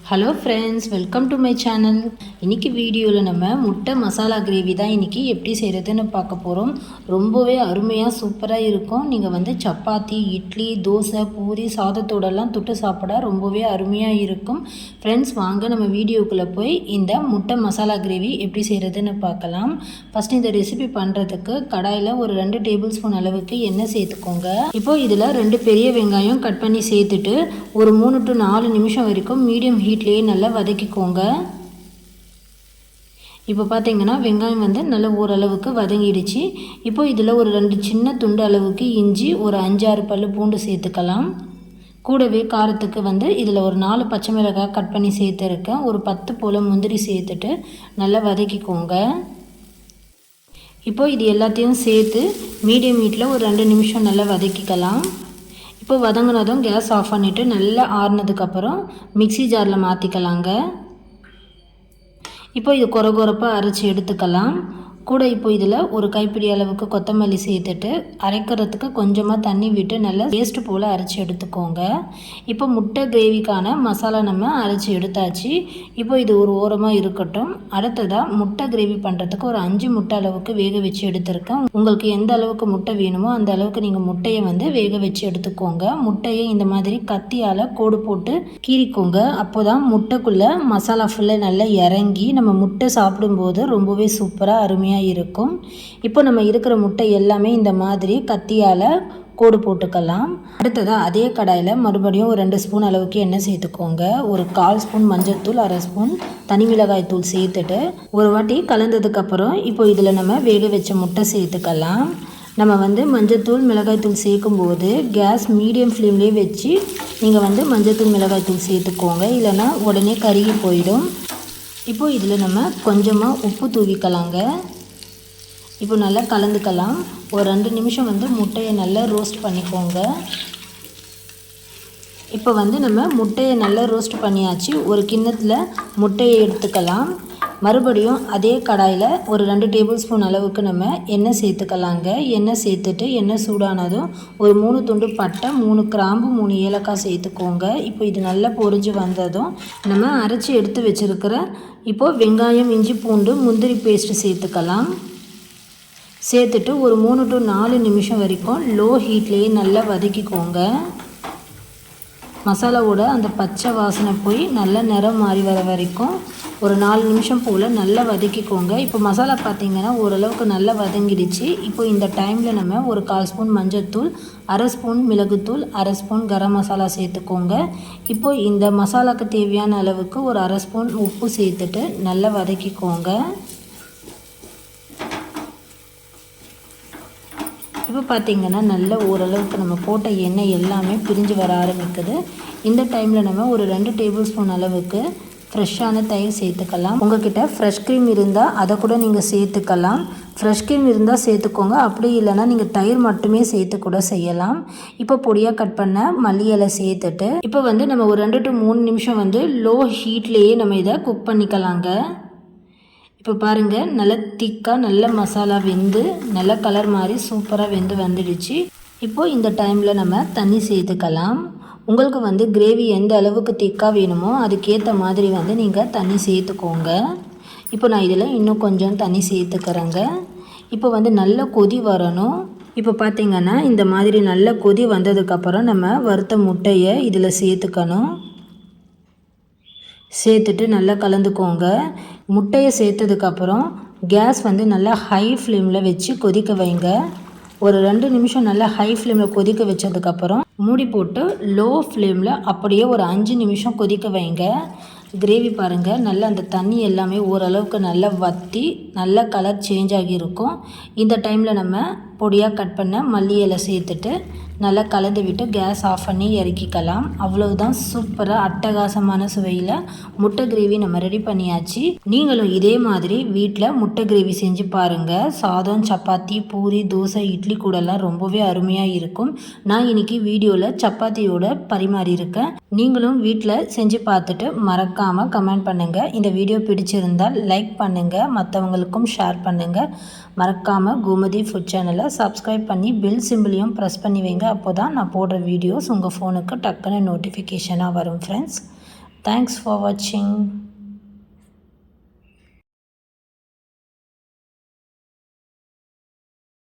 Hello friends, welcome to my channel. இன்றைக்கி வீடியோவில் நம்ம முட்டை மசாலா கிரேவி தான் இன்றைக்கி எப்படி செய்கிறதுன்னு பார்க்க போகிறோம். ரொம்பவே அருமையாக சூப்பராக இருக்கும். நீங்கள் சப்பாத்தி, இட்லி, தோசை, பூரி, சாதத்தோடலாம் தொட்டு சாப்பிட ரொம்பவே அருமையாக இருக்கும். ஃப்ரெண்ட்ஸ், வாங்க நம்ம வீடியோக்குள்ளே போய் இந்த முட்டை மசாலா கிரேவி எப்படி செய்கிறதுன்னு பார்க்கலாம். ஃபஸ்ட் இந்த ரெசிபி பண்ணுறதுக்கு கடாயில் ஒரு 2 டேபிள் ஸ்பூன் அளவுக்கு எண்ணெய் சேர்த்துக்கோங்க. இப்போது இதில் 2 பெரிய வெங்காயம் கட் பண்ணி சேர்த்துட்டு ஒரு 3 to 4 நிமிஷம் வரைக்கும் மீடியம் ஹீட்லேயே நல்லா வதக்கிக்கோங்க. இப்போ பார்த்தீங்கன்னா வெங்காயம் நல்லா ஓரளவுக்கு வதங்கிடுச்சு. இப்போ இதில் ஒரு 2 சின்ன துண்டு அளவுக்கு இஞ்சி, ஒரு 5-6 பல்லு பூண்டு சேர்த்துக்கலாம். கூடவே காரத்துக்கு இதில் ஒரு 4 பச்சை மிளகாய் கட் பண்ணி சேர்த்துருக்கேன். ஒரு 10 போல் முந்திரி சேர்த்துட்டு நல்லா வதக்கிக்கோங்க. இப்போ இது எல்லாத்தையும் சேர்த்து மீடியம் ஹீட்டில் ஒரு 2 நிமிஷம் நல்லா வதக்கிக்கலாம். இப்போ வதங்கினதும் கேஸ் ஆஃப் பண்ணிவிட்டு நல்லா ஆறுனதுக்கப்புறம் மிக்ஸி ஜாரில் மாற்றிக்கலாங்க. இப்போ இது கொரப்பாக அரைச்சி எடுத்துக்கலாம். கூட இப்போ இதில் ஒரு கைப்பிடி அளவுக்கு கொத்தமல்லி சேர்த்துட்டு அரைக்கிறதுக்கு கொஞ்சமாக தண்ணி விட்டு நல்லா பேஸ்ட்டு போல் அரைச்சி எடுத்துக்கோங்க. இப்போ முட்டை கிரேவிக்கான மசாலா நம்ம அரைச்சி எடுத்தாச்சு. இப்போ இது ஒரு ஓரமாக இருக்கட்டும். அடுத்ததாக முட்டை கிரேவி பண்ணுறதுக்கு ஒரு 5 முட்டை அளவுக்கு வேக வச்சு எடுத்துருக்கேன். உங்களுக்கு எந்த அளவுக்கு முட்டை வேணுமோ அந்த அளவுக்கு நீங்கள் முட்டையை வேக வச்சு எடுத்துக்கோங்க. முட்டையை இந்த மாதிரி கத்தியால் கோடு போட்டு கீறிக்கோங்க. அப்போ தான் முட்டைக்குள்ளே மசாலா ஃபுல்லாக நல்லா இறங்கி நம்ம முட்டை சாப்பிடும்போது ரொம்பவே சூப்பராக அருமையாக இருக்கும். இப்போ நம்ம இருக்கிற முட்டை எல்லாமே இந்த மாதிரி கத்தியால் கோடு போட்டுக்கலாம். அடுத்ததாக அதே கடாயில் மறுபடியும் ஒரு 2 ஸ்பூன் அளவுக்கு எண்ணெய் சேர்த்துக்கோங்க. ஒரு 1/4 ஸ்பூன் மஞ்சள் தூள், 1/2 ஸ்பூன் தனி மிளகாய் தூள் சேர்த்துட்டு ஒரு வாட்டி கலந்ததுக்கப்புறம் இப்போ இதில் நம்ம வேக வச்ச முட்டை சேர்த்துக்கலாம். நம்ம மஞ்சத்தூள், மிளகாய்த்தூள் சேர்க்கும்போது கேஸ் மீடியம் ஃப்ளேம்லேயே வச்சு நீங்கள் மஞ்சத்தூள், மிளகாய்த்தூள் சேர்த்துக்கோங்க. இல்லைன்னா உடனே கருகி போயிடும். இப்போது இதில் நம்ம கொஞ்சமாக உப்பு தூவிக்கலாங்க. இப்போ நல்லா கலந்துக்கலாம். ஒரு 2 நிமிஷம் முட்டையை நல்லா ரோஸ்ட் பண்ணிக்கோங்க. இப்போ நம்ம முட்டையை நல்லா ரோஸ்ட் பண்ணியாச்சு. ஒரு கிண்ணத்தில் முட்டையை எடுத்துக்கலாம். மறுபடியும் அதே கடாயில் ஒரு 2 டேபிள் ஸ்பூன் அளவுக்கு நம்ம எண்ணெய் சேர்த்துக்கலாங்க. எண்ணெய் சேர்த்துட்டு எண்ணெய் சூடானதும் ஒரு 3 துண்டு பட்டை, 3 கிராம்பு, 3 ஏலக்காய் சேர்த்துக்கோங்க. இப்போ இது நல்லா பொரிஞ்சு வந்ததும் நம்ம அரைச்சி எடுத்து வச்சுருக்கிற இப்போது வெங்காயம், இஞ்சி, பூண்டு, முந்திரி பேஸ்ட்டு சேர்த்துக்கலாம். சேர்த்துட்டு ஒரு 3 to 4 நிமிஷம் வரைக்கும் லோ ஹீட்லேயே நல்லா வதக்கிக்கோங்க. மசாலாவோட அந்த பச்சை வாசனை போய் நல்லா நிறம் மாறி வர வரைக்கும் ஒரு 4 நிமிஷம் போல் நல்லா வதக்கிக்கோங்க. இப்போ மசாலா பார்த்திங்கன்னா ஓரளவுக்கு நல்லா வதங்கிடுச்சு. இப்போ இந்த டைமில் நம்ம ஒரு 1/4 ஸ்பூன் மஞ்சள்தூள், 1/2 ஸ்பூன் மிளகுத்தூள், 1/2 ஸ்பூன் கரம் மசாலா சேர்த்துக்கோங்க. இப்போ இந்த மசாலாவுக்கு தேவையான அளவுக்கு ஒரு 1/2 ஸ்பூன் உப்பு சேர்த்துட்டு நல்லா வதக்கிக்கோங்க. இப்போ பார்த்திங்கன்னா நல்ல ஓரளவுக்கு நம்ம போட்ட எண்ணெய் எல்லாமே பிரிஞ்சு வர ஆரம்பிக்குது. இந்த டைமில் நம்ம ஒரு 2 டேபிள் ஸ்பூன் அளவுக்கு ஃப்ரெஷ்ஷான தயிர் சேர்த்துக்கலாம். உங்கள்கிட்ட ஃப்ரெஷ் க்ரீம் இருந்தால் அதை கூட நீங்கள் சேர்த்துக்கலாம். ஃப்ரெஷ் க்ரீம் இருந்தால் சேர்த்துக்கோங்க. அப்படி இல்லைனா நீங்கள் தயிர் மட்டுமே சேர்த்து கூட செய்யலாம். இப்போ பொடியாக கட் பண்ண மல்லி இலை சேர்த்துட்டு இப்போ நம்ம ஒரு 2 to 3 நிமிஷம் லோ ஹீட்லேயே நம்ம இதை குக் பண்ணிக்கலாங்க. இப்போ பாருங்கள், நல்லா திக்காக நல்ல மசாலா வெந்து நல்ல கலர் மாதிரி சூப்பராக வெந்து வந்துடுச்சு. இப்போது இந்த டைமில் நம்ம தண்ணி சேர்த்துக்கலாம். உங்களுக்கு கிரேவி எந்த அளவுக்கு திக்காக வேணுமோ அதுக்கேற்ற மாதிரி நீங்கள் தண்ணி சேர்த்துக்கோங்க. இப்போ நான் இதில் இன்னும் கொஞ்சம் தண்ணி சேர்த்துக்கிறேங்க. இப்போ நல்ல கொதி வரணும். இப்போ பார்த்திங்கன்னா இந்த மாதிரி நல்ல கொதி வந்ததுக்கப்புறம் நம்ம வறுத்த முட்டையை இதில் சேர்த்துக்கணும். சேர்த்துட்டு நல்லா கலந்துக்கோங்க. முட்டையை சேர்த்ததுக்கப்புறம் கேஸ் நல்லா ஹை ஃப்ளேமில் வச்சு கொதிக்க வைங்க. ஒரு 2 நிமிஷம் நல்லா ஹை ஃப்ளேமில் கொதிக்க வச்சதுக்கப்புறம் மூடி போட்டு லோ ஃப்ளேமில் அப்படியே ஒரு 5 நிமிஷம் கொதிக்க வைங்க. கிரேவி பாருங்கள், நல்லா அந்த தண்ணி எல்லாமே ஓரளவுக்கு நல்லா வற்றி நல்ல கலர் சேஞ்ச் ஆகியிருக்கும். இந்த டைமில் நம்ம பொடியாக கட் பண்ண மல்லி இலை சேர்த்துட்டு நல்லா கலந்து விட்டு கேஸ் ஆஃப் பண்ணி இறக்கிக்கலாம். அவ்வளவுதான், சூப்பராக அட்டகாசமான சுவையில் முட்டை கிரேவி நம்ம ரெடி பண்ணியாச்சு. நீங்களும் இதே மாதிரி வீட்டில் முட்டை கிரேவி செஞ்சு பாருங்கள். சாதம், சப்பாத்தி, பூரி, தோசை, இட்லி கூடலாம் ரொம்பவே அருமையாக இருக்கும். நான் இன்றைக்கி வீடியோவில் சப்பாத்தியோட பரிமாறியிருக்கேன். நீங்களும் வீட்டில் செஞ்சு பார்த்துட்டு மறக்காமல் கமெண்ட் பண்ணுங்கள். இந்த வீடியோ பிடிச்சிருந்தால் லைக் பண்ணுங்கள், மற்றவங்களுக்கும் ஷேர் பண்ணுங்கள். மறக்காமல் கோமதி ஃபுட் சேனலை சப்ஸ்கிரைப் பண்ணி பெல் சிம்பிளையும் ப்ரெஸ் பண்ணி வைங்க. அப்போ தான் நான் போடுற வீடியோஸ் உங்கள் ஃபோனுக்கு டக்குன்னு நோட்டிஃபிகேஷனாக வரும் ஃப்ரெண்ட்ஸ். தேங்க்ஸ் ஃபார் வாட்சிங்.